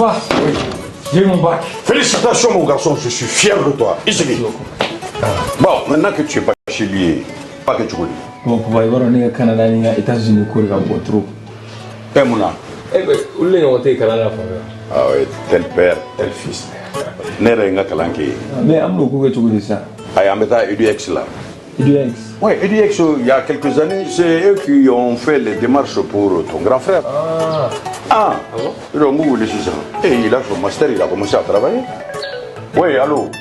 Papa, oui, j'ai mon bac. Félicitations mon garçon, je suis fier de toi. Ici. Bon, maintenant que tu es bachelier, pas que tu connais. Bon, papa, il va aller au Canada, aux États-Unis, il va aller trop. Père Mouna. Eh bien, où est-ce que tu es au Canada? Ah oui, tel père, tel fils. N'est-ce pas Kalanké? Mais Amno, pourquoi tu dis ça? Ah, il y a EduX là. EduX? Oui, EduX, il y a quelques années, c'est eux qui ont fait les démarches pour ton grand frère. Ah bon? Et il a son master, il a commencé à travailler. Oui, allô?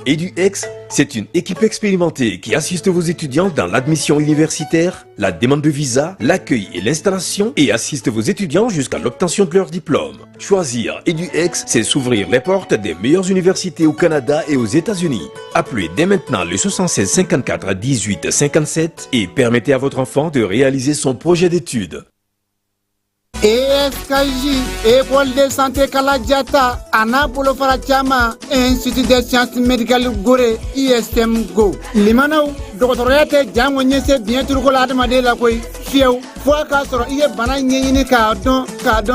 EduX, c'est une équipe expérimentée qui assiste vos étudiants dans l'admission universitaire, la demande de visa, l'accueil et l'installation et assiste vos étudiants jusqu'à l'obtention de leur diplôme. Choisir EduX, c'est s'ouvrir les portes des meilleures universités au Canada et aux États-Unis. Appelez dès maintenant le 76 54 18 57 et permettez à votre enfant de réaliser son projet d'études. ESKJ, École de santé Kaladiata, Anna Bolofara Chama, Institut de sciences médicales Gore, ISM Go. Limanao, Doctorate Jamonyese, bien turcolade Madela Koi, Fiau, Foa Castro, Ie Banani Cardon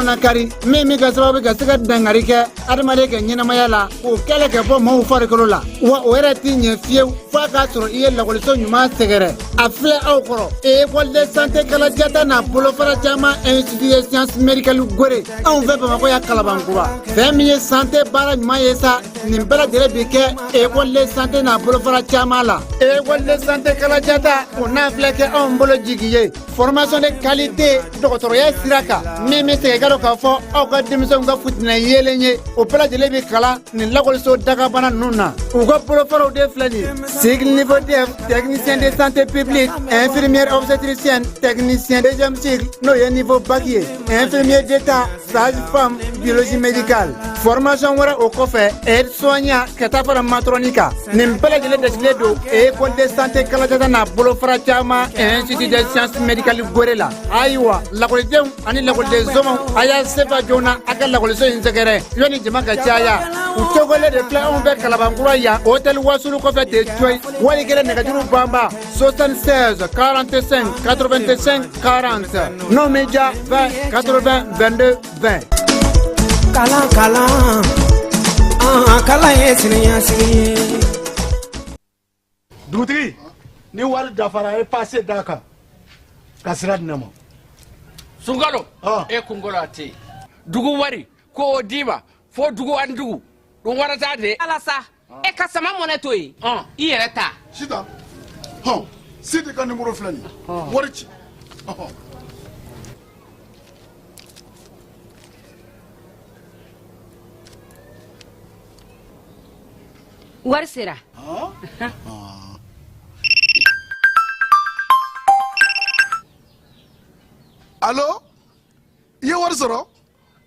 Nakari, Mimica Sabaga Dangarika, Adamareka Yenamayala, ou Kalaka Mo Faricolola, ou Eratin, Fiau, Foa Castro, Ie la Colson, Master, a Flair Okoro, École de santé Kaladiata, Bolofara Chama, Institut de sciences médicales Gore, on veut pas m'appeler à Calabangua. Famille santé para Maesa, Nimbela de Beke, École de santé na Bolofara Chamala, École de santé Kaladiata, on a flecké en Bologigi, formation de qualité, doctorat Siraka, même si c'est Garoka for, au démission de Foutna Yelenye, au plat de Lebekala, Nilakolso Dagabana Nuna, ou Bolofaro de Flani, Sig niveau de technicien de santé publique, infirmière obstétricienne, technicien de deuxième cycle, no niveau baguier, infirmier d'état, sage-femme, biologie médicale, formation au coffre, aide-soignant, catapara matronica, Nimbela de l'Edesledo, École de santé Kaladana, Bolofara Chama, Institut de sciences médicales Gorella, Aïwa, la collection, Annie la collection, Aya Sefa Jona, Akal la collection Inzagare, Yoni Jamaka Chaya, ou Togole de Plan Envers Kalabanguraya, Hôtel Wasulu Coffre de Joy, Waligere Negatiu Bamba, 76 45 85 40, non média 20 80 22 20. Kalan, Kalan yes, Doutri, ni wari dafara e passé Dakar. Kasira dinamo. Sungalo, e kungolo ate. Dugu wari, ko diba, fo dugu andugu. Dun warata de. Alasa, e kasama moneto yi. I yere ta. Sita. Sita ka numéro flani. Warichi. Wari sera. Allô? Ye wari sɔrɔ?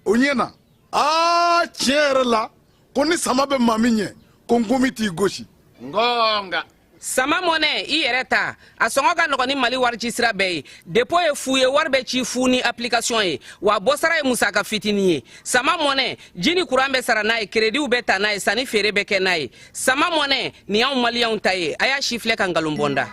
O ɲɛna. Tiɲɛ yɛrɛ la, ko ni sama bɛ maa min ɲɛ, ko n gomi t'i gosi. Ngonga. Sama mɔnɛ i yɛrɛ ta a sɔngɔ ka nɔgɔn ni Mali wari ci sira bɛɛ ye dépôt ye fu ye wari bɛ ci fu ni application ye wa bɔsara ye musaka fitinin ye sama mɔnɛ ji ni courant bɛ sara n'a ye crédit bɛ ta n'a ye sanni feere bɛ kɛ n'a ye sama mɔnɛ nin y'anw maliyɛnw ta ye a y'a si filɛ ka nkalon bɔnda.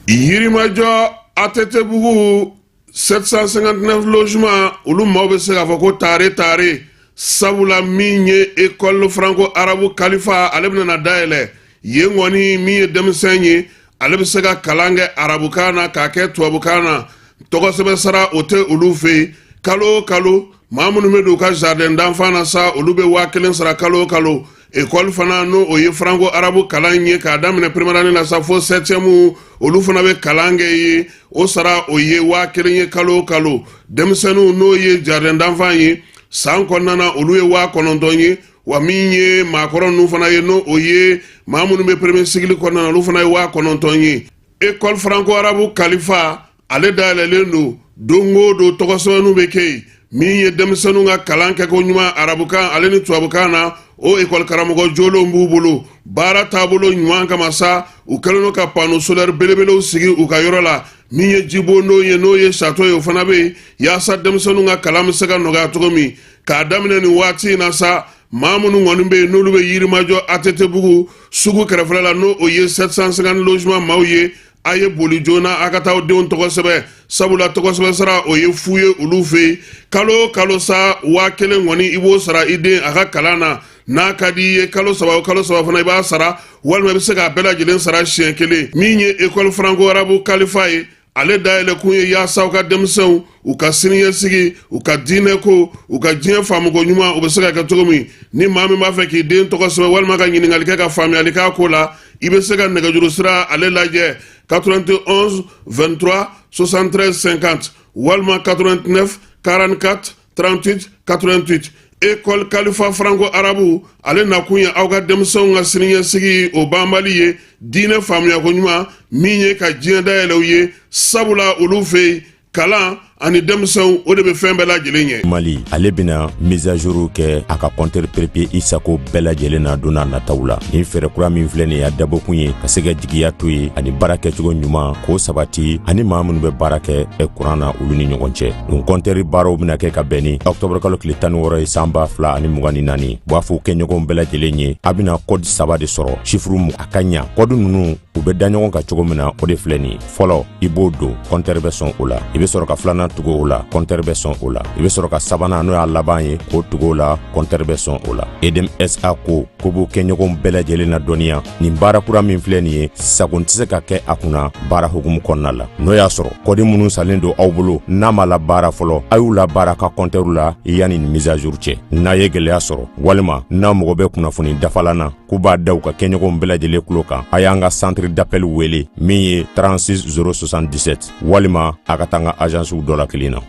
Yirimajɔ Atetebugu 759 logements olu maaw bɛ se k'a fɔ ko tare sabula min ye école franco arabu kalifa ale bɛna dayɛlɛ yen kɔni min ye denmisɛn ye ale bɛ se ka kalan kɛ arabukan na k'a kɛ tubabukan na tɔgɔsɛbɛ sara o tɛ olu fɛ yen kalo o kalo maa minnu bɛ don u ka jardin d'enfant na sa olu bɛ 1000 sara kalo o kalo école fana n'o o ye franco arabu kalan ye k'a daminɛ première année la sa fo 7e olu fana bɛ kalan kɛ ye o sara o ye 1000 ye kalo o kalo denmisɛnninw n'o ye jardin d'enfant ye san kɔnɔna olu ye 9,000 ye wa min ye maakɔrɔ ninnu fana ye n'o o ye maa minnu bɛ premier cycle kɔnɔna olu fana ye 9,000 ye école franco arabu kalifa ale dayɛlɛlen don o don tɔgɔsɛbɛnninw bɛ kɛ yen min ye denmisɛnninw ka kalan kɛko ɲuman arabukan ale ni tubabukan na o école karamɔgɔ jolenw b'u bolo baara taabolo ɲuman kama sa u kɛlen don ka panneau solaire belebelew sigi u ka yɔrɔ la min ye jibondon ye n'o ye château ye o fana bɛ yen yaasa denmisɛnninw ka kalan bɛ se ka nɔgɔya cogo min k'a daminɛ nin waati in na sa maa minnu kɔni bɛ yen n'olu bɛ Yirimajɔ Atetebugu sugu kɛrɛfɛla la n'o o ye 750 logements maaw ye a ye boli joona a ka taa denw tɔgɔ sɛbɛ sabula tɔgɔ sɛbɛ sara o ye fu ye olu fɛ kalo kalo sa 1000 kɔni i b'o sara i den a ka kalan na n'a ka di ye kalo saba fana i b'a sara walima i bɛ se k'a bɛɛ lajɛlen sara siɲɛ kelen min ye école franco arabu kalifa ye ale dayɛlɛ kun ye yaasa u ka denmisɛnw u ka siniɲɛsigi u ka diinɛ ko u ka diɲɛ faamuko ɲuman u bɛ se ka kɛ cogo min ni maa min b'a fɛ k'i den tɔgɔ sɛbɛn walima ka ɲininkali kɛ ka faamuyali k'a ko la i bɛ se ka nɛgɛjuru sira ale lajɛ 91 23 73 50 walima 89 44 38 88 école kalifa franco arabu ale nakun ye aw ka denmisɛnw ka siniɲɛsigi o banbali ye diinɛ faamuyako ɲuman min ye ka diɲɛ dayɛlɛw ye sabula olu fɛ kalan ani denmisɛnw o de bɛ fɛn bɛɛ lajɛlen ye. Mali ale bɛna mise à jour kɛ a ka compteur papier i sago bɛɛ lajɛlen na don n'a nataw la ni fɛɛrɛ kura min filɛ nin ye a dabɔkun ye ka se ka jigiya to ye ani baara kɛcogo ɲuman k'o sabati ani maa minnu bɛ baara kɛ kuran na olu ni ɲɔgɔn cɛ nin compteur baaraw bɛna kɛ ka bɛn ni octobre kalo tile 16 ye san 2024 b'a fɔ kɛɲɔgɔnw bɛɛ lajɛlen ye a bɛna code 3 de sɔrɔ chiffre a ka ɲa code ninnu u bɛ da ɲɔgɔn kan cogo min na o de filɛ nin fɔlɔ i b'o don compteur bɛ sɔn o la i bɛ sɔrɔ ka filanan tugu o la compteur bɛ sɔn o la i bɛ sɔrɔ ka sabanan n'o y'a laban ye k'o tugu o la compteur bɛ sɔn o la edem sa ko b'o kɛɲɔgɔnw bɛɛ lajɛlen na dɔnniya nin baara kura min filɛ nin ye sago tɛ se ka kɛ a kunna baara hukumu kɔnɔna la n'o y'a sɔrɔ kɔdi minnu salen don aw bolo n'a ma la baara fɔlɔ a y'u la baara ka compteur la yanni nin mise à jour cɛ n'a ye gɛlɛya sɔrɔ walima n'a mɔgɔ bɛ kunnafoni dafalan na k'u b'a da u ka kɛɲɔgɔnw bɛɛ lajɛlen tulo kan a y'an ka centre d'appel wele min ye 36 077 walima a ka taa n ka agence dɔ la kelen na.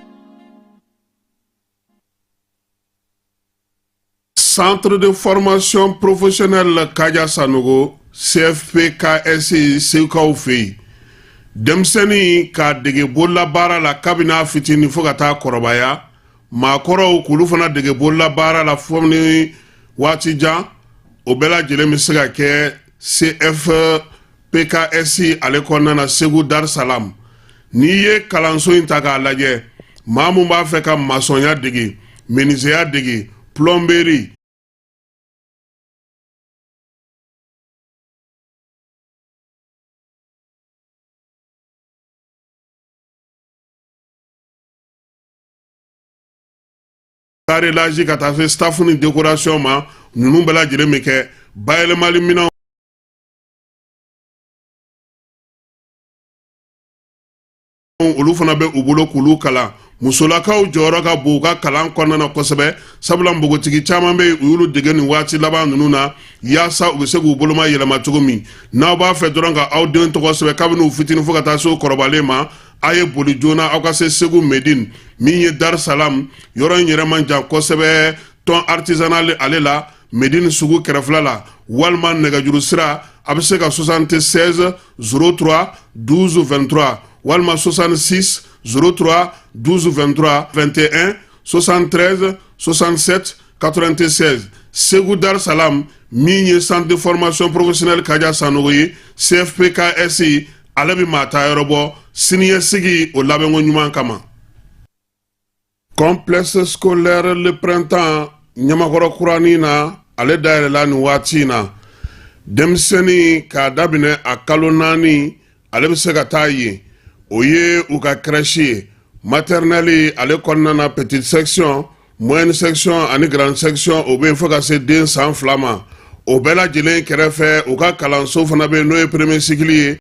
Centre de formation professionnelle Kaja Sanogo CFPKSI Seukaw fɛ denmisɛnnin k'a dege bolola baara la kabini fitinin fo ka taa kɔrɔbaya maakɔrɔw k'olu fana dege bolola baara la fo ni waati jan o bɛɛ lajɛlen bɛ se ka kɛ CFPKSI ale kɔnɔna na Segu Dar Salam n'i ye kalanso in ta k'a lajɛ maa mun b'a fɛ ka masɔnya dege menuisier dege plomberie carrelage ka taa se staff ni décoration ma ninnu bɛɛ lajɛlen bɛ kɛ bayɛlɛmali minɛnw olu fana bɛ u bolo k'olu kalan musolakaw jɔyɔrɔ ka bon u ka kalan kɔnɔna na kosɛbɛ sabula npogotigi caman bɛ u y'olu dege nin waati laban ninnu na yaasa u bɛ se k'u boloma yɛlɛma cogo min n'aw b'a fɛ dɔrɔn ka aw den tɔgɔ sɛbɛn kabini u fitinin fo ka taa se o kɔrɔbalen ma a ye boli joona aw ka se Segu Medine min ye Dar Salam yɔrɔ in yɛrɛ man jan kosɛbɛ tɔn artisanal ale la Medine sugu kɛrɛfɛla la walima nɛgɛjuru sira a bɛ se ka 76 03 12 23 walima 66 03 12 23 21 73 67 96 Segu Dar Salam min ye centre de formation professionnelle Kaja Sanogo ye CFPKSI ale bɛ maa ta yɔrɔ bɔ siniɲɛsigi o labɛnko ɲuman kama. Complexe scolaire le printemps Ɲamakɔrɔ kuranin na ale dayɛlɛla nin waati in na denmisɛnnin k'a daminɛ a kalo 4 ale bɛ se ka taa yen o ye u ka crèche ye maternelle ale kɔnɔna na petite section moyenne section ani grande section o bɛ yen fo ka se den san 2 ma o bɛɛ lajɛlen kɛrɛfɛ u ka kalanso fana bɛ yen n'o ye premier cycle ye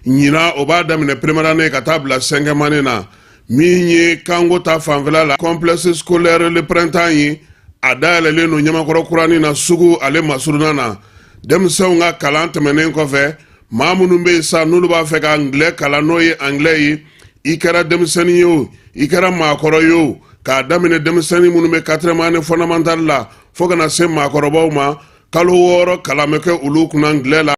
ɲina o b'a daminɛ première année ka taa bila 5e année na min ye kango ta fanfɛla la complexe scolaire le printemps ye a dayɛlɛlen no Ɲamakɔrɔ kuranin na sugu ale masurunan na denmisɛnw ka kalan tɛmɛnen kɔfɛ maa minnu bɛ yen sa n'olu b'a fɛ ka anglais kalan n'o ye anglais ye i kɛra denmisɛnnin ye o i kɛra maakɔrɔ ye o k'a daminɛ denmisɛnnin minnu bɛ 4e année fondamentale la fo kana se maakɔrɔbaw ma kalo 6 kalan bɛ kɛ olu kunna anglais la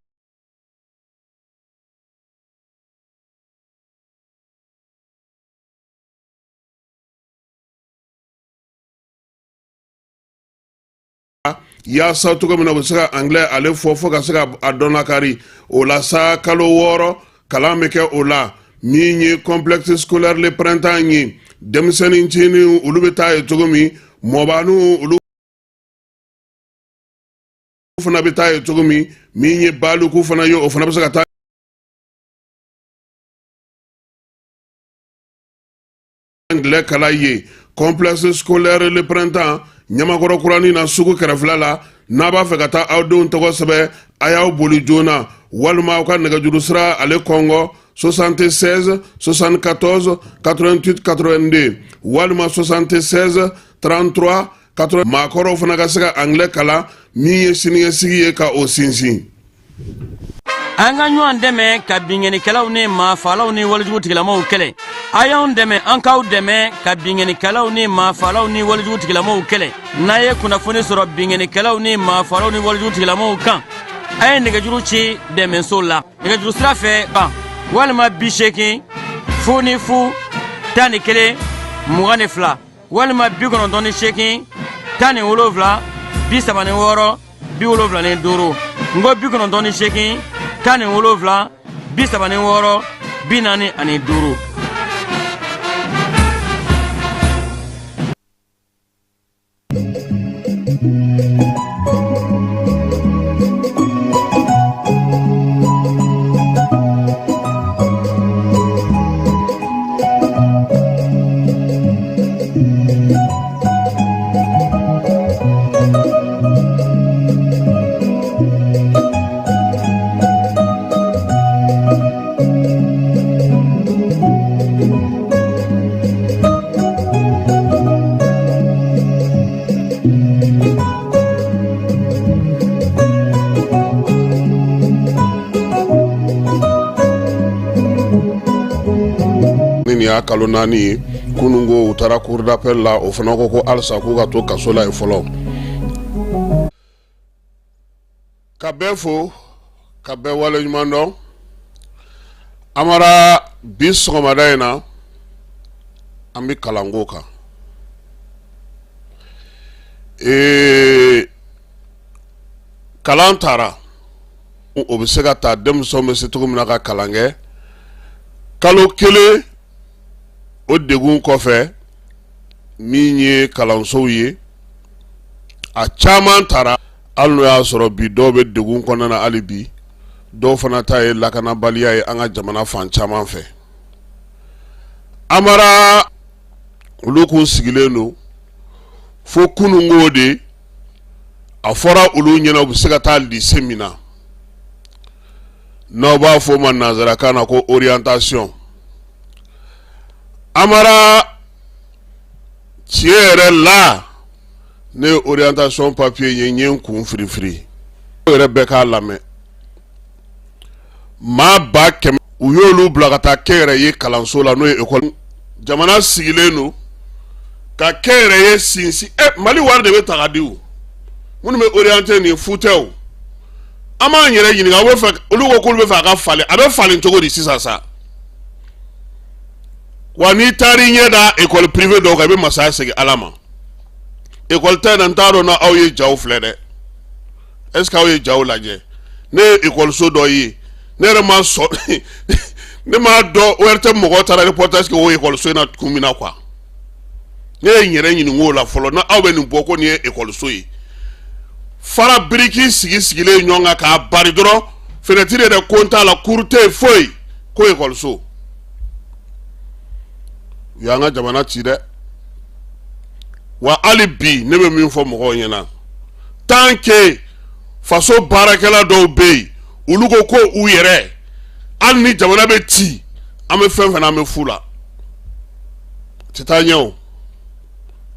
yaasa cogo min na u bɛ se ka anglais ale fɔ fo ka se ka a dɔn lakari o la sa kalo 6 kalan bɛ kɛ o la min ye complexe scolaire le printemps ye denmisɛnnin cini olu bɛ taa ye cogo min mɔbanu olu fana bɛ taa ye cogo min ye baluku fana ye o fana bɛ se ka taa anglais kala ye complexe scolaire le printemps ɲamakɔrɔ kurani na sugu kɛrɛfɛla la n'a b'a fɛ ka taa aw denw tɔgɔ sɛbɛn a y'aw boli joona walima aw ka nɛgɛjuru sira ale kɔngɔ 76 74 88 82 walima 76 33 80 maakɔrɔw fana ka se ka anglais kala min ye siniɲɛsigi ye ka o sinsin. An ka ɲɔgɔn dɛmɛ ka binŋɛnikɛlaw ni maafalaw ni walijugutigilamɔgɔw kɛlɛ. A y'anw dɛmɛ an k'aw dɛmɛ ka binŋɛnikɛlaw ni maafalaw ni walijugutigilamɔgɔw kɛlɛ. N'a ye kunnafoni sɔrɔ binŋɛnikɛlaw ni maafalaw ni walijugutigilamɔgɔw kan, a ye nɛgɛjuru ci dɛmɛso la. Nɛgɛjuru sira fɛ ban walima 80 0 11 22 walima 98 17 36 75. Ngo 98 17 36 45. Kalo naani kunungo u taara cour d'appel la o fana ko alisa k'u ka to kaso la ye fɔlɔ ka bɛɛ fo ka bɛɛ waleɲuman dɔn amara bi sɔgɔmada in na an bɛ kalanko kan kalan taara o bɛ se ka taa denmisɛnw bɛ se cogo min na ka kalan kɛ kalo kelen o degun kɔfɛ min ye kalansow ye a caman taara hali n'o y'a sɔrɔ bi dɔw bɛ degun kɔnɔna na hali bi dɔw fana ta ye lakanabaliya ye an ka jamana fan caman fɛ amara olu kun sigilen don fo kunungo de a fɔra olu ɲɛna u bɛ se ka taa lycée min na n'aw b'a fɔ o ma nanzarakan na ko orientation amara tiɲɛ yɛrɛ la ne orientation papier ye n ye n kun firifiri o yɛrɛ bɛɛ k'a lamɛn maa ba kɛmɛ u y'olu bila ka taa kɛnyɛrɛye kalanso la n'o ye école jamana sigilen don ka kɛnyɛrɛye sinsin Mali wari de bɛ ta ka di o minnu bɛ orienter nin futɛw an b'an yɛrɛ ɲininka olu ko k'olu bɛ fɛ a ka falen a bɛ falen cogo di sisan sa wa ni taari ɲɛ da école privée dɔw kan i bɛ masaya segin Ala ma école ta in na n t'a dɔn na aw ye jaw filɛ dɛ est ce que aw ye jaw lajɛ ne ye école so dɔ ye ne yɛrɛ ma sɔn ne m'a dɔn ORT mɔgɔw taara reportage kɛ o école so in na kun min na quoi ne ye n yɛrɛ ɲininka o la fɔlɔ na aw bɛ nin bɔ ko nin ye école so ye fara biriki sigilen ɲɔgɔn kan k'a bari dɔrɔn fenêtre yɛrɛ kon t'a la cour tɛ yen foyi ko école so u y'an ka jamana ci dɛ wa hali bi ne bɛ min fɔ mɔgɔw ɲɛna tant que faso baarakɛla dɔw bɛ yen olu ko ko u yɛrɛ hali ni jamana bɛ ci an bɛ fɛn fɛn an bɛ fu la tɛ taa ɲɛ o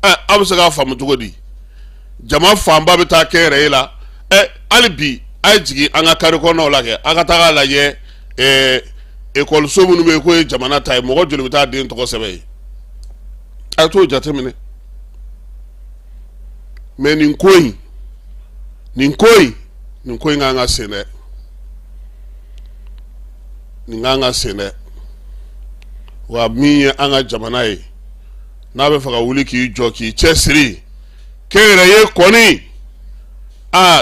aw bɛ se k'a faamu cogo di jama fanba bɛ taa kɛ yɛrɛ ye la hali bi a ye jigin an ka kari kɔnɔnaw la kɛ a ka taa k'a lajɛ ekɔliso minnu bɛ yen k'o ye jamana ta ye mɔgɔ joli bɛ taa den tɔgɔ sɛbɛn ye a ye t'o jateminɛ mɛ nin ko in kan ka sen dɛ nin kan ka sen dɛ wa min ye an ka jamana ye n'a bɛ fɛ ka wuli k'i jɔ k'i cɛsiri kɛnyɛrɛye kɔni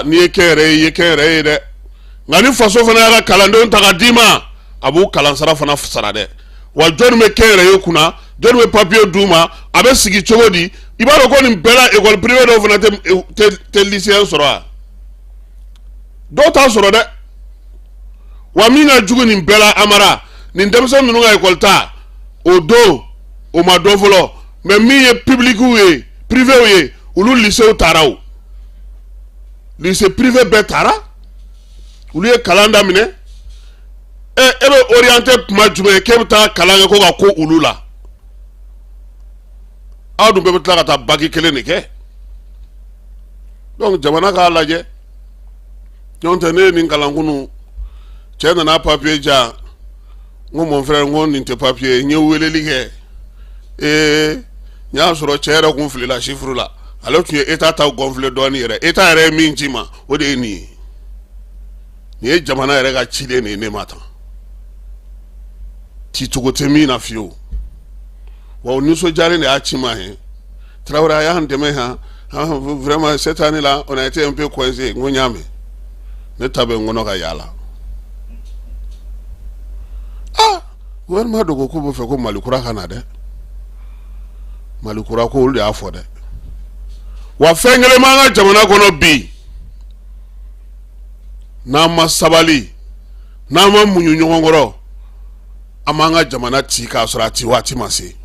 n'i ye kɛnyɛrɛye i ye kɛnyɛrɛye dɛ nka ni faso fana y'a ka kalandenw ta ka d'i ma a b'u kalansara fana sara dɛ wa jɔn bɛ kɛnyɛrɛ ye kunna jɔn bɛ papiye d'u ma a bɛ sigi cogo di i b'a dɔn ko nin bɛɛ la école privée dɔw fana tɛ lycéen sɔrɔ wa dɔw t'a sɔrɔ dɛ wa min ka jugu nin bɛɛ la Amara nin denmisɛn ninnu ka école ta o don o ma dɔn fɔlɔ mais min ye public ye privé ye olu lycée taara o lycée privé bɛɛ taara olu ye kalan daminɛ e bɛ orienté kuma jumɛn k'e bɛ taa kalan kɛ ko ka ko olu la aw dun bɛɛ bɛ tila ka taa bac kelen de kɛ donc jamana k'a lajɛ n'o tɛ ne ye nin kalankunu cɛ nana papier diyan n ko mon frère n ko nin tɛ papier n ye weleli kɛ n y'a sɔrɔ cɛ yɛrɛ kun filila chiffre la ale tun ye état ta gonfler dɔɔni yɛrɛ état yɛrɛ ye min ci ma o de ye nin ye nin ye jamana yɛrɛ ka cilen de ye ne ma tan ci cogo tɛ min na fiyewu wa o nisɔndiyalen de y'a ci ma ye Traoré a y'an dɛmɛ han vraiment cette année là on a été un peu coincé n ko n y'a mɛn ne ta bɛ n kɔnɔ ka yaala gouvernement dɔ ko k'u bɛ fɛ ko Mali kura ka na dɛ Mali kura ko olu de y'a fɔ dɛ wa fɛn kelen b'an ka jamana kɔnɔ bi n'an ma sabali n'an ma muɲu ɲɔgɔn kɔrɔ an b'an ka jamana ci k'a sɔrɔ a ci waati ma se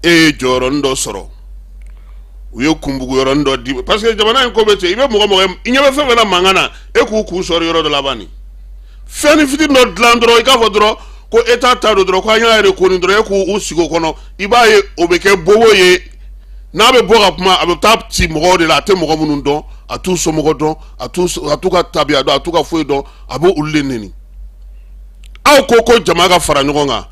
e ye jɔyɔrɔnin dɔ sɔrɔ u ye kunbugu yɔrɔnin dɔ di parce que jamana in ko bɛ ten i bɛ mɔgɔ mɔgɔ i ɲɛ bɛ fɛn fɛn na mankan na e k'u kun sɔrɔ yɔrɔ dɔ laban ni fɛn ni fitini dɔ dilan dɔrɔn i k'a fɔ dɔrɔn ko état ta don dɔrɔn ko an y'a yɛrɛ ko nin dɔrɔn e k'u sigi o kɔnɔ i b'a ye o bɛ kɛ bobo ye n'a bɛ bɔ ka kuma a bɛ taa ci mɔgɔw de la a tɛ mɔgɔ minnu dɔn a t'u somɔgɔ dɔn a t'u ka tabiya dɔn a t'u ka foyi dɔn a b'o olu de neni aw ko jama ka fara ɲɔgɔn kan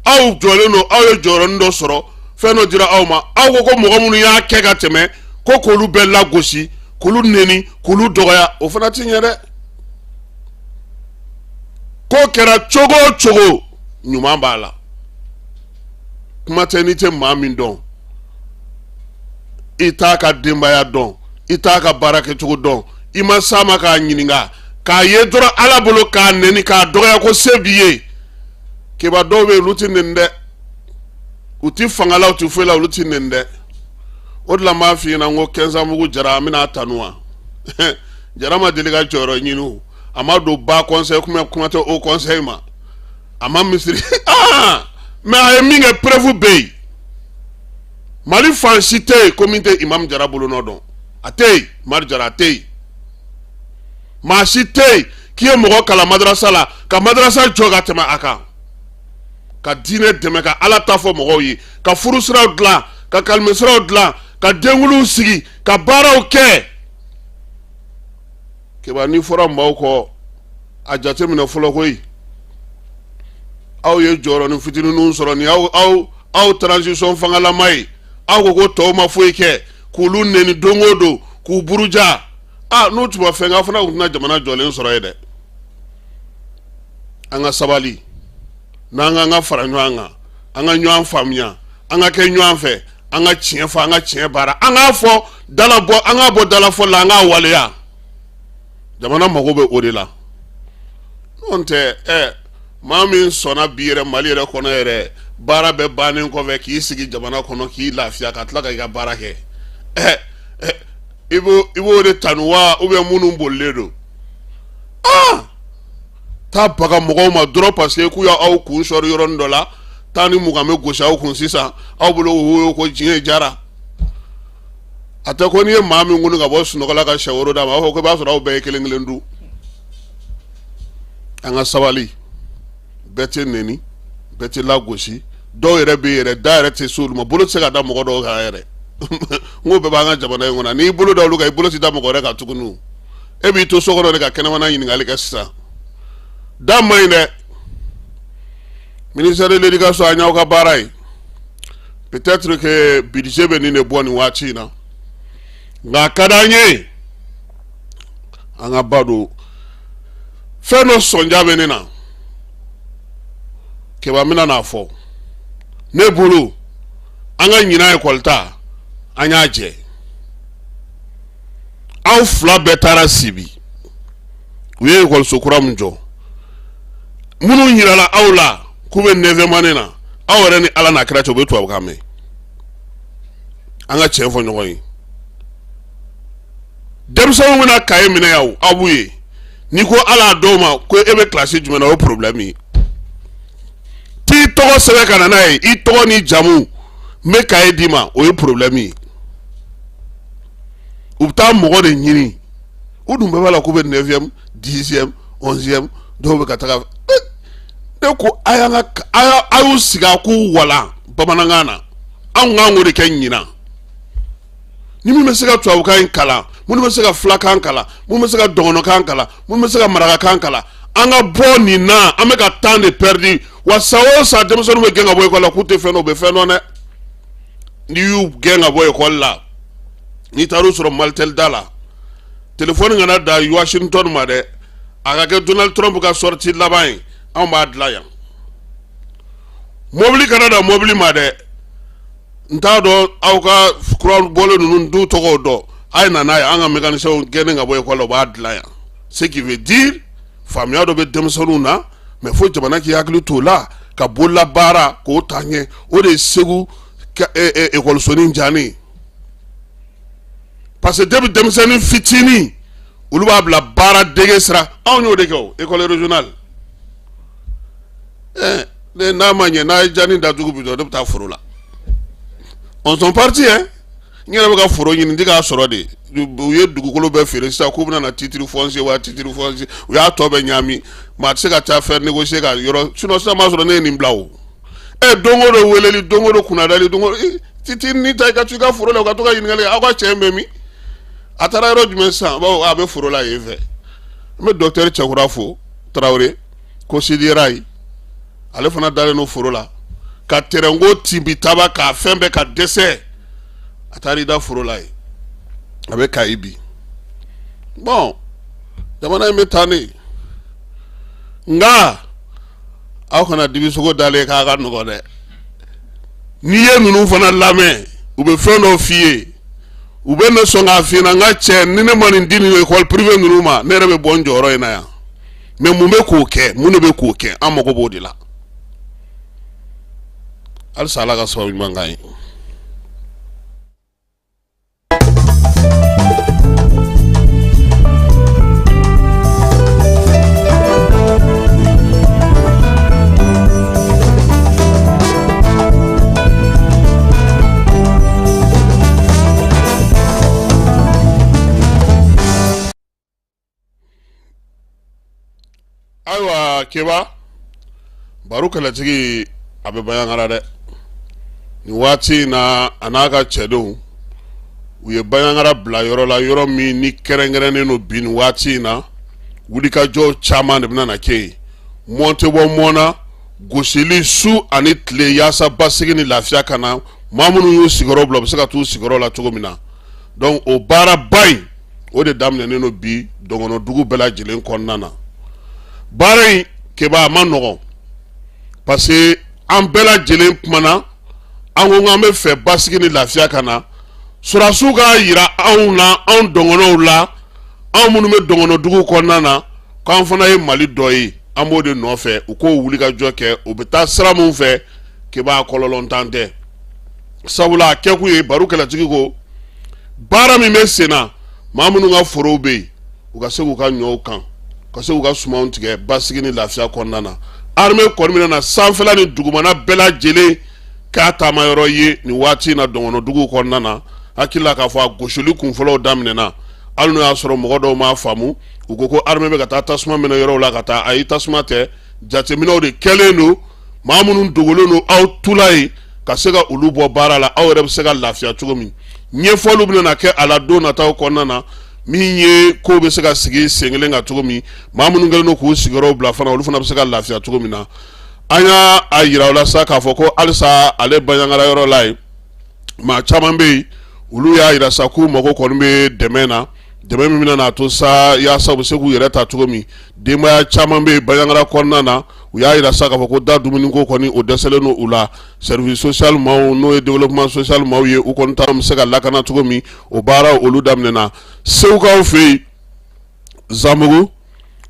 aw jɔlen don aw ye jɔyɔrɔnin dɔ sɔrɔ fɛn dɔ dira aw ma aw ko mɔgɔ minnu y'a kɛ ka tɛmɛ ko k'olu bɛɛ lagosi k'olu neni k'olu dɔgɔya o fana ti ɲɛ dɛ ko kɛra cogo o cogo ɲuman b'a la kuma tɛ n'i tɛ maa min dɔn i t'a ka denbaya dɔn i t'a ka baara kɛcogo dɔn i ma s'a ma k'a ɲininka k'a ye dɔrɔn Ala bolo k'a neni k'a dɔgɔya ko se b'i ye kiba dɔw bɛ yen olu ti neni dɛ u ti fanga la u ti foyi la olu ti neni dɛ o de la n b'a f'i ɲɛna n ko Kɛnsamugu Jara an bɛna tanu wa Jara ma deli ka jɔyɔrɔ ɲini o a ma don bas conseil kuma tɛ haut conseil ma a ma misiri mais a ye min kɛ preuve bɛ yen Mali fan si tɛ yen ko min tɛ Imam Jara bolonɔ dɔn a tɛ yen Mari Jara a tɛ yen maa si tɛ yen k'i ye mɔgɔ kalan madrasa la ka madrasa jɔ ka tɛmɛ a kan ka diinɛ dɛmɛ ka Ala ta fɔ mɔgɔw ye ka furusiraw dilan ka kalimisiraw dilan ka denwuluw sigi ka baaraw kɛ kiba ni fɔra maaw kɔ a jateminɛ fɔlɔ koyi aw ye jɔyɔrɔnin fitininw sɔrɔ ni aw transition fangalama ye aw ko tɔw ma foyi kɛ k'olu neni don o don k'u buruja n'u tun ma fɛn kɛ aw fana tun tɛna jamana jɔlen sɔrɔ ye dɛ an ka sabali n'an k'an ka fara ɲɔgɔn kan an ka ɲɔgɔn faamuya an ka kɛ ɲɔgɔn fɛ an ka tiɲɛ fɔ an ka tiɲɛ baara an k'a fɔ dalabɔ an k'a bɔ dalafɔ la an k'a waleya jamana mago bɛ o de la n'o tɛ maa min sɔnna bi yɛrɛ Mali yɛrɛ kɔnɔ yɛrɛ baara bɛɛ bannen kɔfɛ k'i sigi jamana kɔnɔ k'i lafiya ka tila ka i ka baara kɛ i b'o de tanu wa ubiyɛn minnu bolilen don taa baga mɔgɔw ma dɔrɔn parce que k'u y'aw kun sɔrɔ yɔrɔnin dɔ la taa ni mugan bɛ gosi aw kun sisan aw bolo o ko diɲɛ jara a tɛ ko n'i ye maa min kunu ka bɔ sunɔgɔ la ka sɛ woro d'a ma a b'a fɔ ko i b'a sɔrɔ aw bɛɛ ye kelen kelen dun an ka sabali bɛɛ tɛ neni bɛɛ tɛ lagosi dɔw yɛrɛ bɛ yɛrɛ da yɛrɛ tɛ se olu ma bolo tɛ se ka da mɔgɔ dɔw kan yɛrɛ n ko bɛɛ b'an ka jamana in kɔnɔ n'i bolo da olu kan i bolo tɛ da mɔgɔ wɛrɛ kan tuguni e b'i to so kɔnɔ de ka kɛnɛmana ɲininkali kɛ sisan da man ɲi dɛ ministère de l'éducation an y'aw ka baara ye peut-être que budget bɛ nin de bɔ nin waati in na nka a ka d'an ye an ka ba don fɛn dɔ sɔnja bɛ ne na kɛba mina n'a fɔ ne bolo an ka ɲinan école ta an y'a jɛ aw fila bɛɛ taara Sibi u ye école so kura min jɔ minnu yirala aw la k'u bɛ 9e année na aw yɛrɛ ni ala n'a kira cɛ u bɛ tubabukan mɛn an ka tiɲɛ fɔ ɲɔgɔn ye denmisɛnw bɛna kaye minɛ yan aw b'u ye n'i ko ala dɔw ma ko e bɛ kilasi jumɛn na o ye problème ye t'i tɔgɔ sɛbɛn ka na n'a ye i tɔgɔ ni jamu n bɛ kaye d'i ma o ye problème ye u bɛ taa mɔgɔ de ɲini u dun bɛɛ b'a la k'u bɛ 9e 10e 11e dɔw bɛ ka taga ne ko a y'u sigi a k'u wala bamanankan na anw k'an k'o de kɛ ɲinan ni min bɛ se ka tubabukan in kalan minnu bɛ se ka filakan kalan minnu bɛ se ka dɔgɔnɔkan kalan minnu bɛ se ka marakakan kalan an ka bɔ nin na an bɛ ka temps de perdu wa sa o sa denmisɛnninw bɛ gɛn ka bɔ école la k'u tɛ fɛn dɔn u bɛ fɛn dɔn dɛ n'i y'u gɛn ka bɔ école la n'i taar'u sɔrɔ Maltel da la téléphone kana da Washington ma dɛ a ka kɛ Donald Trump ka sortie laban ye anw b'a dilan yan mobili kana da mobili ma dɛ n t'a dɔn aw ka courant bɔlen ninnu du tɔgɔw dɔn a ye na n'a ye an ka mécaniciens gɛnnen ka bɔ école la u b'a dilan yan ce qui veut dire faamuya dɔ bɛ denmisɛnninw na mais fo jamana k'i hakili t'o la ka bolola baara k'o ta ɲɛ o de ye Segu école diyanen parce que depuis denmisɛnnin fitinin olu b'a bila baara dege sira anw y'o de kɛ o école régionale n'a ma ɲɛ n'a ye jani datugu bi dɔn ne bɛ taa foro la on sont partis hein n yɛrɛ bɛ ka foro ɲini n tɛ k'a sɔrɔ de u ye dugukolo bɛɛ feere sisan k'u bɛna na titre foncier wa titre foncier u y'a tɔ bɛɛ ɲagami maa tɛ se ka taa faire négocier ka yɔrɔ sinon sisan m'a sɔrɔ ne ye nin bila o don o don weleli don o don kunnadali don o titi ni ta i ka to i ka foro la u ka to ka ɲininkali aw ka cɛ in bɛ min a taara yɔrɔ jumɛn sisan bawo a bɛ foro la yen fɛ n bɛ docteur Cɛkura fo Tarawele ko Sidi Rayi ale fana dalen no foro la ka terrainko tibi taba k'a fɛn bɛɛ ka dɛsɛ a taara i da foro la yen a bɛ Kayi bi bon jamana in bɛ taa ne nka aw kana dibisogo dalen k'a ka nɔgɔ dɛ n'i ye ninnu fana lamɛn u bɛ fɛn dɔw f'i ye u bɛ ne sɔn k'a f'i ɲɛna n ka cɛ ni ne ma nin di nin école privée ninnu ma ne yɛrɛ bɛ bɔ n jɔyɔrɔ in na yan mais mun bɛ k'o kɛ mun de bɛ k'o kɛ an mago b'o de la halisa Ala ka sababu ɲuman k'an ye. Ayiwa Keba baro kɛlɛtigi a bɛ Baɲaŋara dɛ nin waati in na a n'a ka cɛdenw u ye Baɲaŋara bila yɔrɔ la yɔrɔ min ni kɛrɛnkɛrɛnnen don bi nin waati in na wulikajɔw caman de bɛna na kɛ yen mɔn tɛ bɔ mɔn na gosili su ani tile yaasa basigi ni lafiya ka na maa minnu y'u sigiyɔrɔ bila u bɛ se ka t'u sigiyɔrɔ la cogo min na donc o baaraba in o de daminɛnen don bi Dɔngɔnɔdugu bɛɛ lajɛlen kɔnɔna na baara in Keba a ma nɔgɔn parce que an bɛɛ lajɛlen kumana an ko k'an bɛ fɛ basigi ni lafiya ka na sɔrɔdasiw k'a yira anw na anw dɔngɔnɔw la anw minnu bɛ Dɔngɔnɔdugu kɔnɔna na k'an fana ye Mali dɔ ye an b'o de nɔfɛ u k'o wulikajɔ kɛ u bɛ taa sira min fɛ Keba kɔlɔlɔntan tɛ sabula a kɛkun ye baro kɛlɛtigi ko baara min bɛ sen na maa minnu ka forow bɛ yen u ka se k'u ka ɲɔw kan ka se k'u ka sumanw tigɛ basigi ni lafiya kɔnɔna na armée kɔni bɛna na sanfɛla ni dugumana bɛɛ lajɛlen k'a taamayɔrɔ ye nin waati in na Dɔngɔnɔdugu kɔnɔna na hakili la k'a fɔ a gosili kunfɔlɔw daminɛna hali n'o y'a sɔrɔ mɔgɔ dɔw m'a faamu u ko armée bɛ ka taa tasuma minɛ yɔrɔw la ka taa ayi tasuma tɛ jateminɛw de kɛlen don maa minnu dogolen don aw tula yen ka se ka olu bɔ baara la aw yɛrɛ bɛ se ka lafiya cogo min ɲɛfɔliw bɛna na kɛ a la don nataw kɔnɔna na min ye ko bɛ se ka sigi sen kelen kan cogo min maa minnu kɛlen don k'u sigiyɔrɔw bila fana olu fana bɛ se ka lafiya cogo min na an y'a yira o la sa k'a fɔ ko halisa ale Baɲaŋara yɔrɔ la yen maa caman bɛ yen olu y'a yira sa k'u mago kɔni bɛ dɛmɛ na dɛmɛ min bɛna na to sa yaasa u bɛ se k'u yɛrɛ ta cogo min denbaya caman bɛ yen Baɲaŋara kɔnɔna na u y'a yira sa k'a fɔ ko da dumuniko kɔni o dɛsɛlen don u la service social maaw n'o ye développement social maaw ye u kɔni ta bɛ se ka lakana cogo min o baara olu daminɛna Segukaw fɛ yen Zanbugu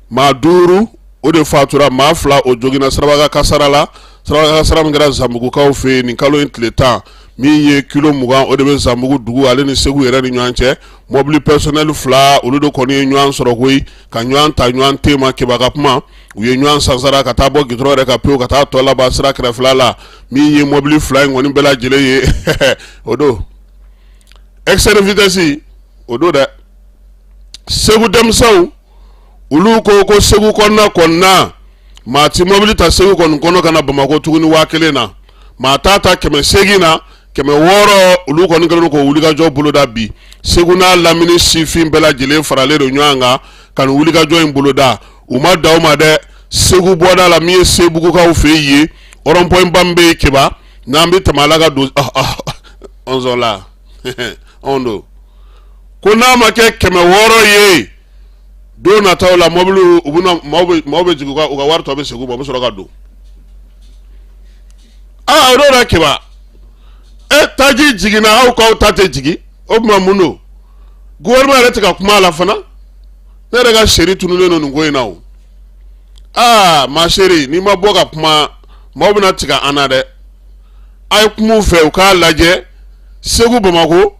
maa 5 o de fatura maa 2 o joginna Siraba ka kasara la saraka saram gara zambugu kaw fe ni kalo in tile tan min ye kilo mugan o de be zambugu dugu ale ni segu yɛrɛ ni ɲɔgɔn cɛ mobili personnel fila olu de kɔni ye ɲɔgɔn sɔrɔ koyi ka ɲɔgɔn ta ɲɔgɔn tema kebaga kuma u ye ɲɔgɔn sansara ka taa bɔ gidɔrɔn yɛrɛ ka pewu ka taa tɔ laban sira kɛrɛfɛla la min ye mobili fila in kɔni bɛɛ lajɛlen ye o don excès de vitesse o don dɛ segu denmisɛnw olu ko segu kɔnɔna maa ti mobili ta segu kɔnɔ ka na Bamako tuguni 1000 na maa ta 800 na 600 olu kɔni kɛlen ko wulikajɔ boloda bi segu n'a lamini sifin bɛɛ lajɛlen faralen don ɲɔgɔn kan ka nin wulikajɔ in boloda u ma da o ma dɛ segu bɔda la min ye sebugukaw fɛ ye rond-point ba min bɛ Keba n'an bɛ tɛmɛ ala ka don on la on do ko n'a ma kɛ 600 ye don nataw la mobili u bɛna maaw bɛ jigin u ka wari tɔ bɛ segu ma u bɛ sɔrɔ ka don o don na Keba taji jiginna aw kaw ta tɛ jigin o tuma mun don gouvernement yɛrɛ tɛ ka kuma a la fana ne yɛrɛ ka seri tununnen don nin ko in na o ma seri n'i ma bɔ ka kuma maaw bɛna tigɛ an na dɛ a ye kuma u fɛ u k'a lajɛ segu Bamako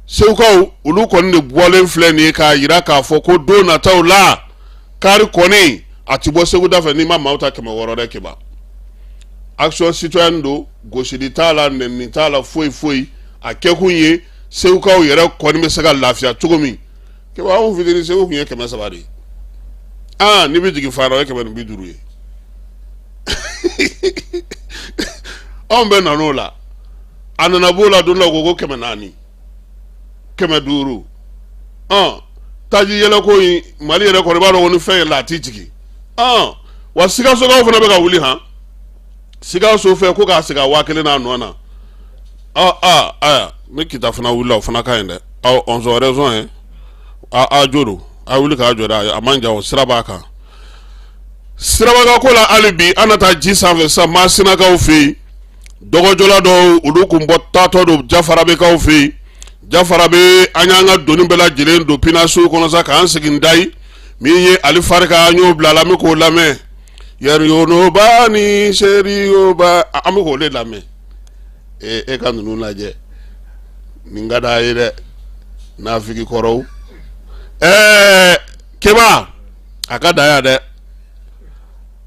segukaw olu kɔni de bɔlen filɛ nin ye k'a yira k'a fɔ ko don nataw la kari kɔni a ti bɔ segu da fɛ n'i ma maaw ta 600 dɛ Keba action citoyenne do gosili t'a la nɛni t'a la foyi a kɛkun ye segukaw yɛrɛ kɔni bɛ se ka lafiya cogo min Keba anw fitini segu kun ye 300 de ye n'i bɛ jigin Fara o ye 250 ye anw bɛ nan'o la a nana b'o la don dɔ ko 400 500 taji yɛlɛko in Mali yɛrɛ kɔni b'a dɔn ko ni fɛn yɛlɛla a ti jigin wa Sikasokaw fana bɛ ka wuli Sikaso fɛ ko k'a sigi a 1000 n'a nɔ na aya ne kita fana wulila o fana ka ɲi dɛ on a raison hein joro a wuli k'a jɔ dɛ a man jan o sira b'a kan sirabaka ko la hali bi an na taa ji sanfɛ sisan Masinakaw fɛ yen dɔgɔjɔla dɔw olu kun bɔ taatɔ don Jafarabekaw fɛ yen Jafarabe an y'an ka doni bɛɛ lajɛlen don pinasiw kɔnɔ sa k'an segin dayi min ye Ali Farika an y'o bila la an bɛ k'o lamɛn Yɛriyonoba ni Seriyoba an bɛ k'o de lamɛn e ka ninnu lajɛ nin ka d'a ye dɛ nafiki kɔrɔw Keba a ka da yan dɛ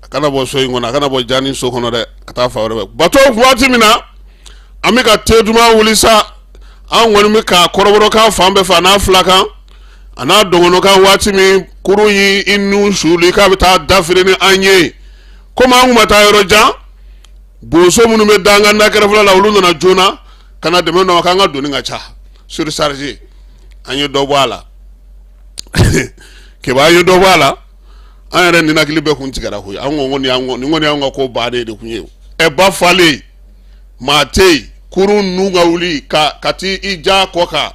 a kana bɔ so in kɔnɔ a kana bɔ jani so kɔnɔ dɛ ka taa fa wɛrɛ fɛ bato waati min na an bɛ ka te duman wuli sa an kɔni bɛ ka kɔrɔbɔrɔkan fan bɛɛ fɛ a n'a filakan a n'a dɔgɔnɔkan waati min kurun yi i nun suli k'a bɛ taa dafiri ni an ye komi an kun ma taa yɔrɔ jan boso minnu bɛ da an ka da kɛrɛfɛla la olu nana joona ka na dɛmɛ dɔ ma k'an ka doni ka ca surcharge an ye dɔ bɔ a la Keba an ye dɔ bɔ a la an yɛrɛ ninakili bɛɛ kun tigɛra koyi an ko nin kɔni y'an ka ko baden de kun ye ba falen maa tɛ yen kurun ninnu ka wuli ka ti i ja kɔ kan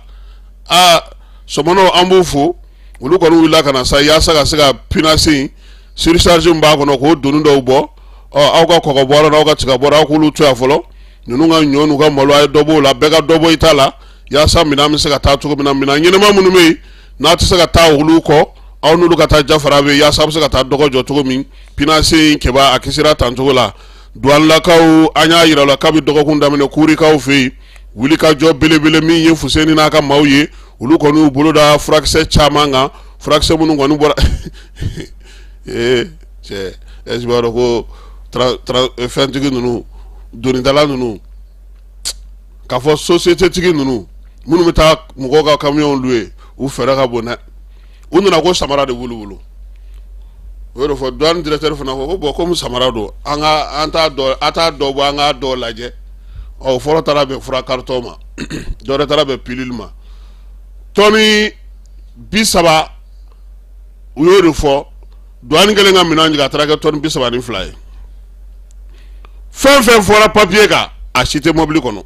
sɔmɔnɔw an b'u fo olu kɔni wulila ka na sa yaasa ka se ka pinasi surcharge min b'a kɔnɔ k'o doni dɔw bɔ aw ka kɔgɔ bɔra n'aw ka tiga bɔra aw k'olu to yan fɔlɔ ninnu ka ɲɔ n'u ka malo a ye dɔ b'o la bɛɛ ka dɔ bɔ i ta la yaasa minɛn bɛ se ka taa cogo min na minɛn ɲɛnama minnu bɛ yen n'a tɛ se ka taa olu kɔ aw n'olu ka taa Jafara bɛ yaasa a bɛ se ka taa dɔgɔ jɔ cogo min pinasi Keba a kisira tan cogo la Douanlakaw an y'a yira la k'a bɛ dɔgɔkun daminɛ Kurikaw fɛ yen wulikajɔ belebele min ye Fuseni n'a ka maaw ye olu kɔni y'u bolo da furakisɛ caman kan furakisɛ minnu kɔni bɔra cɛ est-ce que b'a dɔn ko fɛntigi ninnu donitala ninnu k'a fɔ société tigi ninnu minnu bɛ taa mɔgɔw ka camion louer u fɛrɛ ka bon dɛ u nana ko samara de b'olu bolo o de fɔ douane directeur fana ko bon comme samara don a t'a dɔ bɔ an k'a dɔ lajɛ fɔlɔ taara bɛn fura carton ma dɔ wɛrɛ taara bɛn pilule ma tɔni 30 u y'o de fɔ douane kɛlen ka minɛn jigin a taara kɛ tɔni 32 ye fɛn fɛn fɔra papier kan a si tɛ mobili kɔnɔ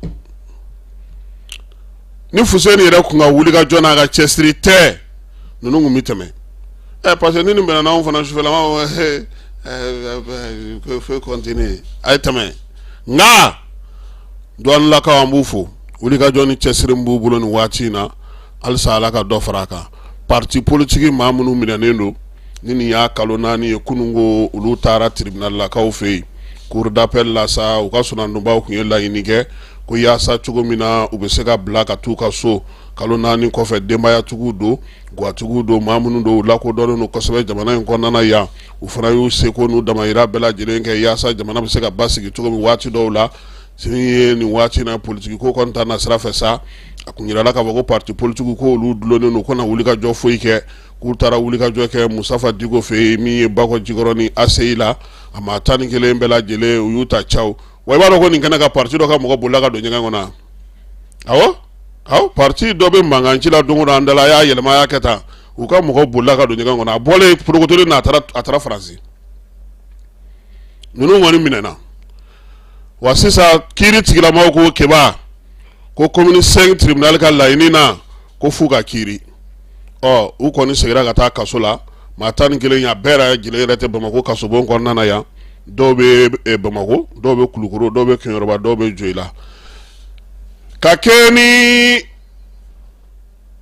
ni Fuseni yɛrɛ kun ka wuli ka jɔ n'a ka cɛsiri tɛ ninnu kun bɛ tɛmɛ parce que ni nin bɛnna n'anw fana sufɛlama faut continuer a ye tɛmɛ nka douanelakaw an b'u fo wuli ka jɔ ni cɛsiri min b'u bolo nin waati in na halisa Ala ka dɔ fara a kan parti politique maa minnu minɛnen don ni nin y'a kalo 4 ye kununko olu taara tribunal lakaw fɛ yen cour d'appel la sa u ka sunandubaw kun ye laɲini kɛ ko yaasa cogo min na u bɛ se ka bila ka t'u ka so kalo 4 kɔfɛ denbayatigiw do gwatigiw do maa minnu do u lakodɔnnen do kosɛbɛ jamana in kɔnɔna yan u fana y'u seko n'u damayira bɛɛ lajɛlen kɛ yaasa jamana bɛ se ka basigi cogo min waati dɔw la sini ye nin waati na politiki ko kɔni ta na sira fɛ sa a kun yirala k'a fɔ ko parti politiki ko olu dulonnen do ko na wuli ka jɔ foyi kɛ k'u taara wuli ka jɔ kɛ Musafa Diko fɛ yen min ye Bakɔ Jikɔrɔ ni ACI la a maa 11 bɛɛ lajɛlen u y'u ta caw wa i b'a dɔn ko nin kɛnɛ ka parti dɔ ka mɔgɔ bolila ka don ɲɛgɛn kɔnɔ awɔ parti dɔ bɛ mankanci la don o don an dala a y'a yɛlɛma a y'a kɛ tan u ka mɔgɔ bolila ka don ɲɛgɛn kɔnɔ a bɔlen porokotolen na a taara Faransi ninnu kɔni minɛna wa sisan kiiri tigilamaw ko keba ko commune 5 tribunal ka laɲini na ko f'u ka kiiri u kɔni segira ka taa kaso la maa 11 ya bɛɛ yɛrɛ tɛ Bamako kasobon kɔnɔna na yan dɔw bɛ Bamako dɔw bɛ Kulukoro dɔw bɛ Kiɲɛrɔba dɔw bɛ Joyila ka kɛ ni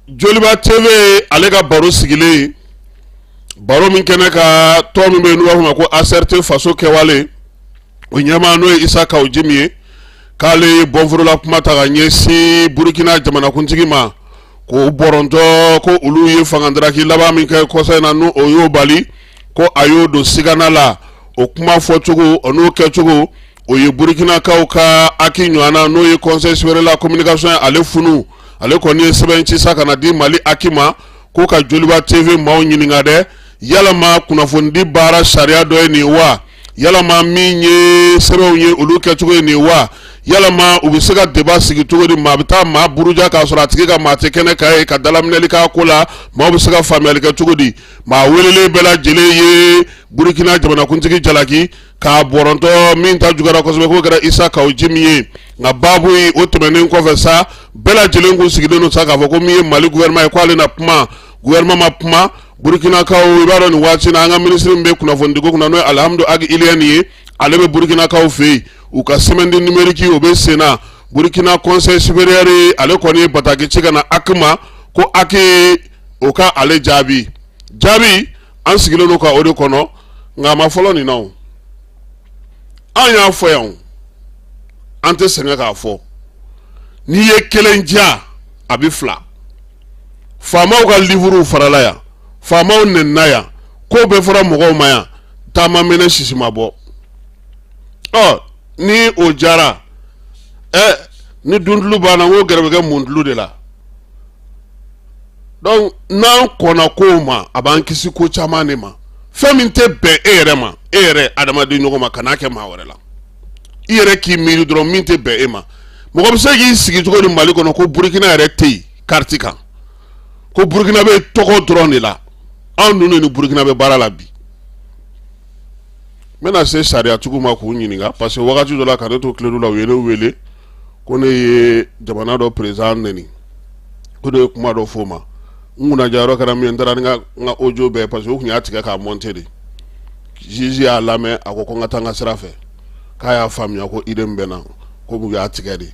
Joliba TV ale ka baro sigilen baro min kɛnɛ ka tɔn min bɛ yen n'u b'a fɔ ma ko ACRT faso kɛwale o ɲɛmaa n'o ye Isa Kawo Jimi ye k'ale ye bɔnforola kuma ta ka ɲɛsin Burukina jamanakuntigi ma ko bɔrɔntɔ ko olu ye fangadaraki laban min kɛ kɔsa in na n'o y'o bali ko a y'o don sigana la o kuma fɔcogo o n'o kɛcogo o ye Burukinakaw ka aki ɲɔgɔnna n'o ye conseil supérieur la communication ale funu ale kɔni ye sɛbɛn ci sa ka na di Mali aki ma ko ka Joliba TV maaw ɲininka dɛ yalama kunnafonidi baara sariya dɔ ye nin wa yalama min ye sɛbɛnw ye olu kɛcogo ye nin wa yalama u bɛ se ka débat sigi cogo di maa bɛ taa maa buruja k'a sɔrɔ a tigi ka maa tɛ kɛnɛ kan ye ka dalaminɛli k'a ko la maaw bɛ se ka faamuyali kɛ cogo di maa welelen bɛɛ lajɛlen ye Burukina jamanakuntigi jalaki k'a bɔrɔntɔ min ta juguyara kosɛbɛ k'o kɛra Isa Kawo Jimi ye nka baabu ye o tɛmɛnen kɔfɛ sa bɛɛ lajɛlen kun sigilen don sa k'a fɔ ko min ye Mali gouvernement ye k'ale na kuma gouvernement ma kuma Burukinakaw i b'a dɔn nin waati na an ka ministre min bɛ kunnafonidiko kunna n'o ye Alhamdu Agi Iliyani ye ale bɛ Burukinakaw fɛ yen u ka semaine numérique o bɛ sen na Burukina conseil supérieur ale kɔni ye bataki ci ka na aki ma ko aki o ka ale jaabi an sigilen don ka o de kɔnɔ nka a ma fɔlɔ nin na o an y'a fɔ yan an tɛ sɛgɛn k'a fɔ n'i ye kelen diya a bɛ fila faamaw ka livre farala yan faamaw nɛnina yan ko bɛɛ fɔra mɔgɔw ma yan taama minɛ sisi ma bɔ ni o jara ni dundulu banna n ko gɛrɛ bɛ kɛ mundulu de la donc n'an kɔnna kow ma a b'an kisi ko caman de ma fɛn min tɛ bɛn e yɛrɛ ma e yɛrɛ adamaden ɲɔgɔn ma kan'a kɛ maa wɛrɛ la i yɛrɛ k'i miiri dɔrɔn min tɛ bɛn e ma mɔgɔ bɛ se k'i sigi cogo di Mali kɔnɔ ko Burukina yɛrɛ tɛ yen carte kan ko Burukina bɛ tɔgɔ dɔrɔn de la anw dun ni Burukina bɛ baara la bi n bɛna se sariyatigiw ma k'u ɲininka parce que wagati dɔ la ka ne to tiledu la u ye ne wele ko ne ye jamana dɔ président nɛni ko ne ye kuma dɔ f'o ma n kunnaja yɔrɔ kɛra min ye n taara ni n ka audio bɛɛ parce que u kun y'a tigɛ k'a monter de juge y'a lamɛn a ko n ka taa n ka sira fɛ k'a y'a faamuya ko idée min bɛ n na ko u y'a tigɛ de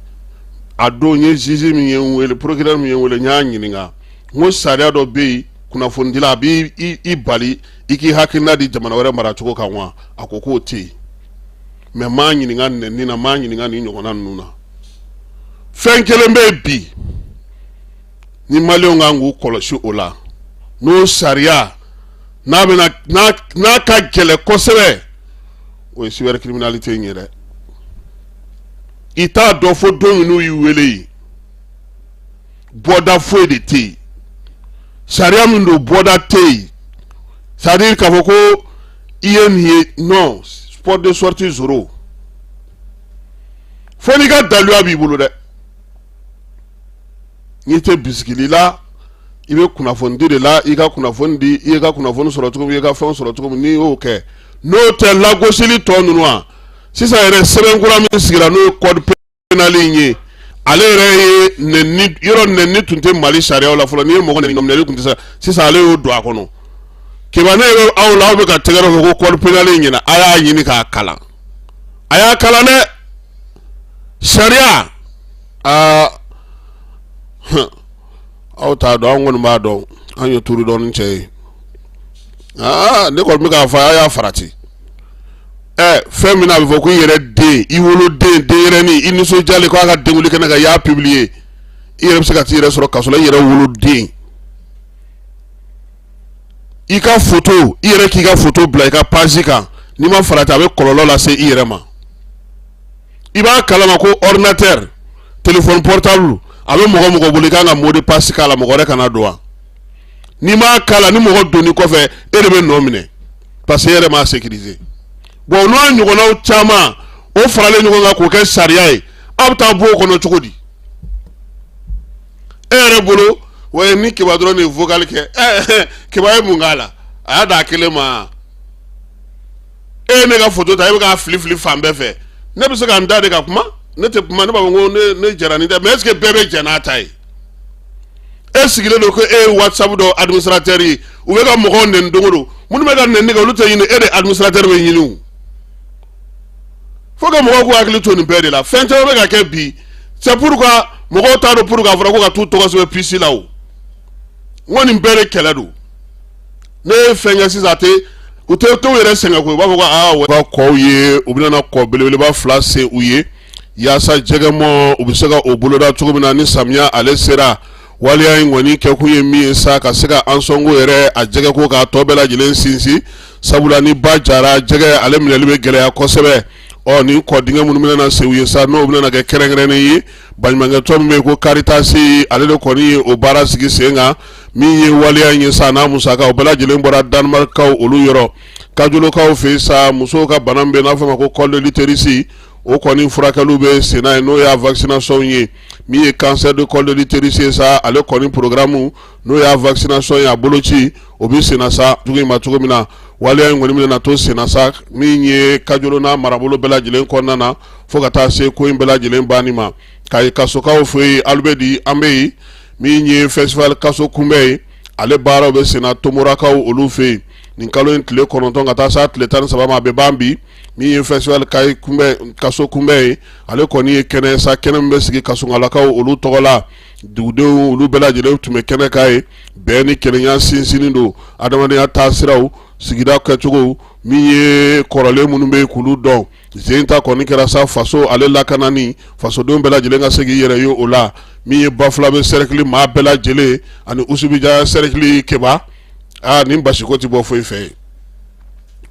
a don n ye juge min ye n wele procureur min ye n wele n y'a ɲininka n ko sariya dɔ bɛ yen kunnafonidila a b'i bali i k'i hakilina di jamana wɛrɛ maracogo kan wa a ko k'o tɛ yen mais m'a ɲininka nɛnini na m'a ɲininka nin ɲɔgɔnna ninnu na fɛn kelen bɛ yen bi ni maliyɛnw kan k'u kɔlɔsi o la n'o sariya n'a ka gɛlɛn kosɛbɛ o ye cybercriminalité in ye dɛ i t'a dɔn fo don min n'u y'i wele yen bɔda foyi de tɛ yen sariya min don bɔda tɛ yen c'est à dire k'a fɔ ko i ye nin ye non sport de sortie zéro fo n'i ka daluya b'i bolo dɛ n'i tɛ bisigili la i bɛ kunnafoni de la i ka kunnafoni di i ye ka kunnafoni sɔrɔ cogo min i ye ka fɛnw sɔrɔ cogo min n'i y'o kɛ n'o tɛ lagosili tɔ ninnu a sisan yɛrɛ sɛbɛnkura min sigira n'o ye code pénal in ye ale yɛrɛ ye nɛnini yɔrɔ nɛnini tun tɛ Mali sariyaw la fɔlɔ n'i ye mɔgɔ nɛni nɛnini tun tɛ sisan ale y'o don a kɔnɔ kebane yɛrɛ aw la aw bɛ ka tɛgɛrɛ fɔ ko code pénal in ɲɛna a y'a ɲini k'a kalan a y'a kalan dɛ sariya aw t'a dɔn an kɔni b'a dɔn an ye turu dɔɔni cɛ ye ne kɔni bɛ k'a fɔ a y'a farati fɛn min a bɛ fɔ ko i yɛrɛ den i woloden denyɛrɛnin i nisɔndiyalen ko a ka denguli kɛnɛ kan i y'a publier i yɛrɛ bɛ se ka t'i yɛrɛ sɔrɔ kaso la i yɛrɛ woloden i ka photo i yɛrɛ k'i ka photo bila i ka page kan n'i ma farati a bɛ kɔlɔlɔ lase i yɛrɛ ma i b'a kalama ko ordinateur téléphone portable a bɛ mɔgɔ mɔgɔ bolo i kan ka mot de passe k'a la mɔgɔ wɛrɛ kana don wa n'i m'a kala ni mɔgɔ donni kɔfɛ e de bɛ nɔ minɛ parce que e yɛrɛ m'a sécuriser bon n'o ɲɔgɔnnaw caman o faralen ɲɔgɔn kan k'o kɛ sariya ye aw bɛ taa bɔ o kɔnɔ cogo di e yɛrɛ bolo wa ni kiba dɔrɔn de vocal kɛ kiba ye mun k'a la a y'a d'a kelen ma e ye ne ka photo ta e bɛ k'a fili fili fan bɛɛ fɛ ne bɛ se ka n da de ka kuma ne tɛ kuma ne b'a fɔ ko ne jɛra ni dɛ mais est ce que bɛɛ bɛ jɛn n'a ta ye e sigilen don ko e ye WhatsApp dɔ administrateur ye u bɛ ka mɔgɔw nɛni don o don minnu bɛ ka nɛni kɛ olu tɛ ɲini e de administrateur bɛ ɲini o fo que mɔgɔw k'u hakili to nin bɛɛ de la fɛn caman bɛ ka kɛ bi c'est pourquoi mɔgɔw t'a dɔn pour k'a fɔra ko ka t'u tɔgɔ sɛbɛn pisi la o n ko nin bɛɛ de kɛlɛ don ne ye fɛn kɛ sisan a tɛ u tɛ to yɛrɛ sɛgɛn koyi u b'a fɔ ko aa u ka kɔw ye u bɛna na kɔ belebeleba fila se u ye yaasa jɛgɛmɔ u bɛ se ka o boloda cogo min na ni samiya ale sera waliya in kɔni kɛkun ye min ye sa ka se ka an sɔnko yɛrɛ a jɛgɛko k'a tɔ bɛɛ lajɛlen sinsin sabula ni ba jara jɛgɛ ale minɛli bɛ gɛlɛya kosɛbɛ ni kɔ dingɛ minnu bɛna na se u ye sa n'o bɛna kɛ kɛrɛnkɛrɛnnen ye baɲumankɛtɔn min bɛ yen ko Caritas ale de kɔni ye o baara sigi sen kan min ye waliya in ye sa n'a musaka o bɛɛ lajɛlen bɔra Danemarkaw olu yɔrɔ kajolokaw fɛ yen sa musow ka bana min bɛ n'a fɔ ma ko col de l'utérus o kɔni furakɛliw bɛ sen na ye n'o y'a vaccination ye min ye cancer de col de l'utérus ye sa ale kɔni programme n'o y'a vaccination ye a boloci o bɛ sen na sa cogo in ma cogo min na waliya in kɔni bɛna na to sen na sa min ye kajolo n'a marabolo bɛɛ lajɛlen kɔnɔna na fo ka taa se ko in bɛɛ lajɛlen banni ma ka ye kasokaw fɛ yen Albedi an bɛ yen min ye festival kaso kunbɛn ye ale baaraw bɛ sen na Tomorakaw olu fɛ yen nin kalo in tile 9 ka taa se tile 13 ma a bɛ ban bi min ye festival kaso kunbɛn ye ale kɔni ye kɛnɛ sa kɛnɛ min bɛ sigi kasongalakaw olu tɔgɔ la dugudenw olu bɛɛ lajɛlen tun bɛ kɛnɛ ka ye bɛn ni kɛnɛya sinsinnin don adamadenya taasiraw sigida kɛcogo min ye kɔrɔlen minnu bɛ yen k'olu dɔn zen ta kɔni kɛra sa faso ale lakanani fasodenw bɛɛ lajɛlen ka se k'i yɛrɛ ye o la min ye Bafula bɛ cercle maa bɛɛ lajɛlen ani Usubija cercle keba nin basiko tɛ bɔ foyi fɛ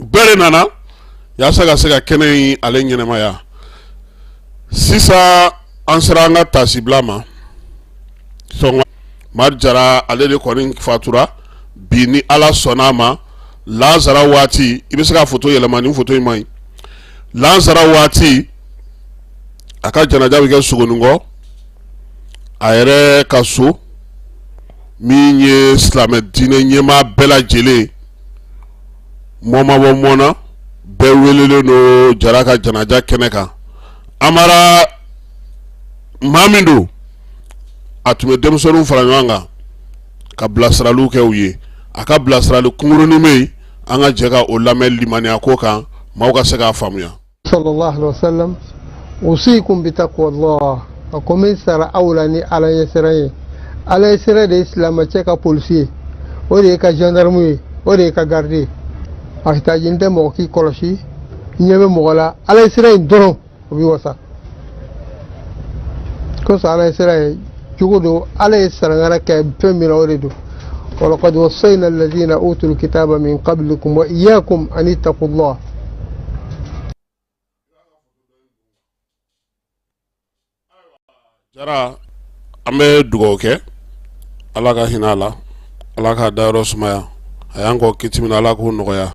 bɛɛ de nana yaasa ka se ka kɛnɛ in ale ɲɛnɛmaya sisan an sera an ka taasibila ma sɔngɔ Mari Jara ale de kɔni fatura bi ni Ala sɔnna a ma Lazara waati i bɛ se ka photo yɛlɛma nin photo in ma ɲi Lazara waati a ka janaja bɛ kɛ Sogonikɔ a yɛrɛ ka so min ye silamɛ diinɛ ɲɛmaa bɛɛ lajɛlen mɔmabɔ mɔna bɛɛ welelen don Jara ka janaja kɛnɛ kan Amara maa min don a tun bɛ denmisɛnninw fara ɲɔgɔn kan ka bilasiraliw kɛ u ye a ka bilasirali kunkurunin bɛ yen an ka jɛ ka o lamɛn limaniya ko kan maaw ka se k'a faamuya. sallallahu alaihi wasallam usikum bi taqwallah akomin sara awla ni ala yesra ye ala yesra de islam cɛ ka policier o de ka gendarme ye o de ka garde a hitajin tɛ mɔgɔ k'i kɔlɔsi ɲɛ bɛ mɔgɔ la ala yesra in dɔrɔn o bi wasa ko sa ala yesra ye cogo do ala ye sarangara kɛ fɛn min na o de do ولقد وصينا الذين أوتوا الكتاب من قبلكم وإياكم أن اتقوا الله. Jara an bɛ dugawu kɛ Ala ka hinɛ a la Ala ka dayɔrɔ sumaya a y'an kɔ kiti min na Ala k'o nɔgɔya